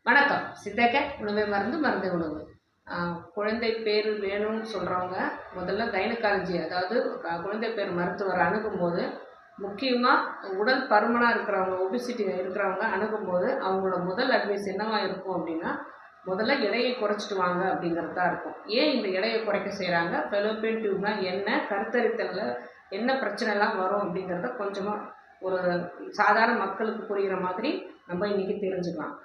வணக்கம். சித்தக்க உணவே மருந்து மருந்தே உணவு. குழந்தை பேர் வேணும்னு சொல்கிறவங்க முதல்ல கைனகாலஜி, அதாவது குழந்தை பேர் மருத்துவர் அணுகும்போது, முக்கியமாக உடல் பருமனாக இருக்கிறவங்க, ஒபிசிட்டி இருக்கிறவங்க அணுகும்போது அவங்களோட முதல் அட்வைஸ் என்னவா இருக்கும் அப்படின்னா, முதல்ல எடையை குறைச்சிட்டு வாங்க அப்படிங்கிறது தான் இருக்கும். ஏன் இந்த எடையை குறைக்க செய்கிறாங்க, ஃபெலோப்பியன் டியூப்னா என்ன, கருத்தரித்தலில் என்ன பிரச்சனைலாம் வரும் அப்படிங்கிறத கொஞ்சமாக ஒரு சாதாரண மக்களுக்கு புரிகிற மாதிரி நம்ம இன்றைக்கி தெரிஞ்சுக்கலாம்.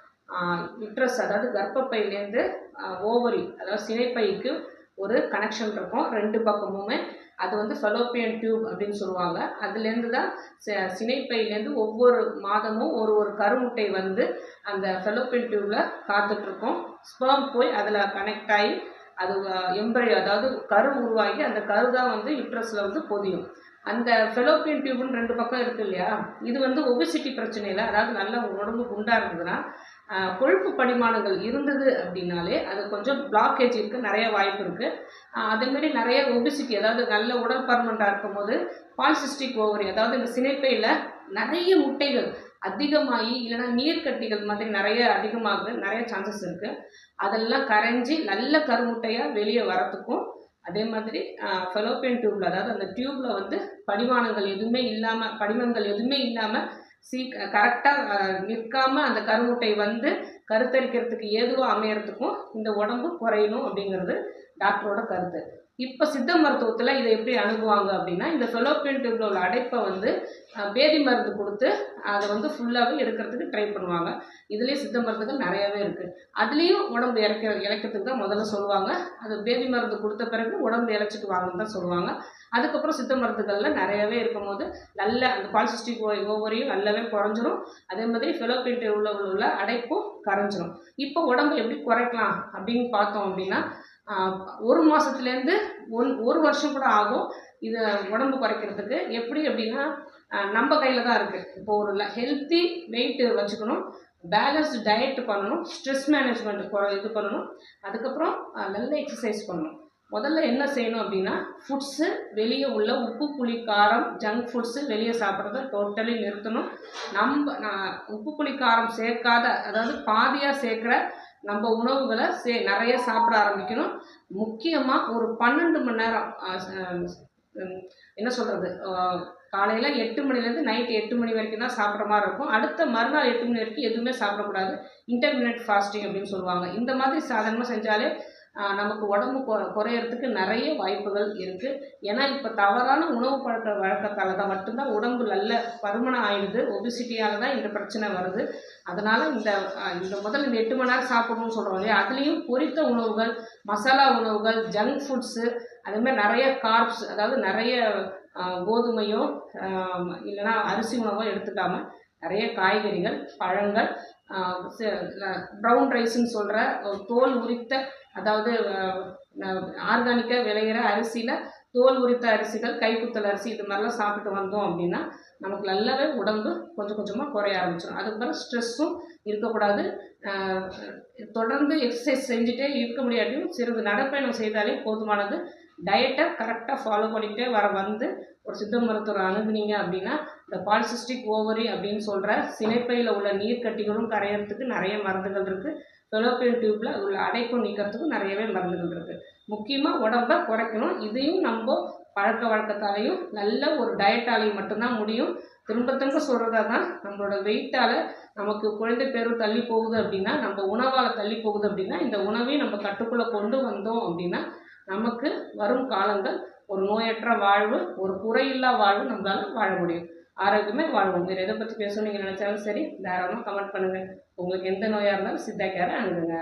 யுட்ரஸ், அதாவது கர்ப்பப்பையிலேருந்து ஓவரி, அதாவது சினைப்பைக்கு ஒரு கனெக்ஷன் இருக்கும் ரெண்டு பக்கமுமே. அது வந்து ஃபெலோப்பியன் டியூப் அப்படின்னு சொல்லுவாங்க. அதுலேருந்து தான் சினைப்பையிலேருந்து ஒவ்வொரு மாதமும் ஒரு ஒரு கருமுட்டை வந்து அந்த ஃபெலோப்பியன் டியூப்பில் காத்துட்ருக்கோம். ஸ்பெர்ம் போய் அதில் கனெக்ட் ஆகி அது எம்பரியோ, அதாவது கரு உருவாகி அந்த கரு தான் வந்து யுட்ரஸில் வந்து பொதியும். அந்த ஃபெலோப்பியன் டியூப்னு ரெண்டு பக்கம் இருக்குது இல்லையா, இது வந்து ஒபிசிட்டி பிரச்சனையில், அதாவது நல்ல உடம்பு குண்டாக இருந்ததுன்னா, கொழுப்பு படிமானங்கள் இருந்தது அப்படின்னாலே அது கொஞ்சம் பிளாக்கேஜ் இருக்க நிறைய வாய்ப்பு இருக்குது. அதேமாரி நிறைய ஒபிசிட்டி, அதாவது நல்ல உடல் பருமனாக இருக்கும் போது பாலிசிஸ்டிக் ஓவரி, அதாவது இந்த சினைப்பையில் நிறைய முட்டைகள் அதிகமாகி இல்லைன்னா நீர்க்கட்டிகள் மாதிரி நிறைய அதிகமாக நிறைய சான்சஸ் இருக்குது. அதெல்லாம் கரைஞ்சி நல்ல கருமுட்டையாக வெளியே வரத்துக்கும், அதே மாதிரி ஃபெலோப்பியன் டியூப்பில், அதாவது அந்த டியூப்பில் வந்து படிமங்கள் எதுவுமே இல்லாமல் கரெக்டாக நிற்காமல் அந்த கருமுட்டை வந்து கருத்தரிக்கிறதுக்கு ஏதுவாக அமையறதுக்கும் இந்த உடம்பு குறையணும் அப்படிங்கிறது டாக்டரோட கருத்து. இப்போ சித்த மருத்துவத்தில் இதை எப்படி அணுகுவாங்க அப்படின்னா, இந்த ஃபெலோப்பியன் டியூப்ல உள்ள அடைப்பை வந்து பேதி மருந்து கொடுத்து அதை வந்து ஃபுல்லாகவே எடுக்கிறதுக்கு ட்ரை பண்ணுவாங்க. இதுலேயே சித்த மருந்துகள் நிறையாவே இருக்குது. அதுலேயும் உடம்பு இழைக்கிறதுக்கு தான் முதல்ல சொல்லுவாங்க. அது பேதி மருந்து கொடுத்த பிறகு உடம்பு இழைச்சிட்டு வாங்கன்னு தான் சொல்லுவாங்க. அதுக்கப்புறம் சித்த மருந்துகளில் நிறையாவே இருக்கும் போது நல்ல அந்த பாலிசிஸ்டிக் ஓவரியும் நல்லாவே குறைஞ்சிரும். அதே மாதிரி ஃபெலோப்பியன் டியூப்ல உள்ள அடைப்பும் கரைஞ்சிரும். இப்போ உடம்பு எப்படி குறைக்கலாம் அப்படின்னு பார்த்தோம் அப்படின்னா, ஒரு மாதத்துலேருந்து ஒரு வருஷம் கூட ஆகும் இதை உடம்பு குறைக்கிறதுக்கு. எப்படி அப்படின்னா, நம்ம கையில் தான் இருக்குது. இப்போ ஒரு ஹெல்த்தி வெயிட் வச்சுக்கணும், பேலன்ஸ்டு டயட் பண்ணணும், ஸ்ட்ரெஸ் மேனேஜ்மெண்ட் இது பண்ணணும், அதுக்கப்புறம் நல்ல எக்ஸசைஸ் பண்ணணும். முதல்ல என்ன செய்யணும் அப்படின்னா, ஃபுட்ஸு வெளியே உள்ள உப்பு புளி காரம் ஜங்க் ஃபுட்ஸு வெளியே சாப்பிட்றத டோட்டலி நிறுத்தணும். உப்பு புளி காரம் சேர்க்காத, அதாவது பாதியாக சேர்க்குற நம்ம உணவுகளை நிறைய சாப்பிட ஆரம்பிக்கணும். முக்கியமாக ஒரு 12 மணி நேரம், என்ன சொல்கிறது, காலையில் 8 மணிலேருந்து நைட்டு 8 மணி வரைக்கும் தான் சாப்பிட்ற மாதிரி இருக்கும். அடுத்த மறுநாள் 8 மணி வரைக்கும் எதுவுமே சாப்பிடக்கூடாது. இன்டர்மிட்டன்ட் ஃபாஸ்டிங் அப்படின்னு சொல்லுவாங்க. இந்த மாதிரி சாதாரணமாக செஞ்சாலே நமக்கு உடம்பு குறையறதுக்கு நிறைய வாய்ப்புகள் இருக்குது. ஏன்னா இப்போ தவறான உணவு வழக்கத்தால் தான் மட்டும்தான் உடம்பு நல்ல பருமனாக ஆயிடுது. ஒபிசிட்டியால் தான் இந்த பிரச்சனை வருது. அதனால் இந்த முதல்ல இந்த 8 மணி நேரம் சாப்பிடணும்னு சொல்கிறோம் இல்லையா, அதுலேயும் பொரித்த உணவுகள், மசாலா உணவுகள், ஜங்க் ஃபுட்ஸு, அதேமாதிரி நிறைய கார்ப்ஸ், அதாவது நிறைய கோதுமையோ இல்லைன்னா அரிசி உணவோ எடுத்துக்காமல் நிறைய காய்கறிகள், பழங்கள், ப்ரௌன் ரைஸ்ன்னு சொல்கிற தோல் உரித்த, அதாவது ஆர்கானிக்காக விளையிற அரிசியில் தோல் உரித்த அரிசிகள், கைக்குத்தல் அரிசி, இது மாதிரிலாம் சாப்பிட்டு வந்தோம் அப்படின்னா நமக்கு நல்லாவே உடம்பு கொஞ்சம் கொஞ்சமாக குறைய ஆரம்பிச்சிடும். அதுக்கப்புறம் ஸ்ட்ரெஸ்ஸும் இருக்கக்கூடாது. தொடர்ந்து எக்ஸசைஸ் செஞ்சுட்டே இருக்க முடியாட்டியும் சிறிது நடைப்பயணம் செய்தாலே போதுமானது. டயட்டை கரெக்டாக ஃபாலோ பண்ணிகிட்டே வந்து ஒரு சித்த மருத்துவரை அணுகுனீங்க அப்படின்னா, இந்த பாலிசிஸ்டிக் ஓவரி அப்படின்னு சொல்கிற சினைப்பையில் உள்ள நீர்க்கட்டிகளும் கரையிறதுக்கு நிறைய மருந்துகள் இருக்குது. ஃபெலோப்பியன் டியூப்பில் உள்ள அடைப்பு நீக்கிறதுக்கும் நிறையவே மருந்துகள் இருக்குது. முக்கியமாக உடம்பை குறைக்கணும். இதையும் நம்ம பழக்க வழக்கத்தாலையும் நல்ல ஒரு டயட்டாலையும் மட்டும்தான் முடியும். திரும்ப திரும்ப சொல்கிறதா தான், நம்மளோட வெயிட்டால் நமக்கு குழந்தை பேரும் தள்ளி போகுது அப்படின்னா, நம்ம உணவால் தள்ளி போகுது அப்படின்னா, இந்த உணவையும் நம்ம கட்டுக்குள்ளே கொண்டு வந்தோம் அப்படின்னா நமக்கு வரும் காலங்கள் ஒரு நோயற்ற வாழ்வு, ஒரு குறையில்லா வாழ்வு நம்மளால் வாழ முடியும். ஆரோக்கியமே வாழ்வோம். வேறு எதை பற்றி பேசணும் நீங்கள் நினச்சாலும் சரி, தாராளமாக கமெண்ட் பண்ணுங்கள். உங்களுக்கு எந்த நோயாக இருந்தாலும் சித்தா கேரை அணுகுங்க.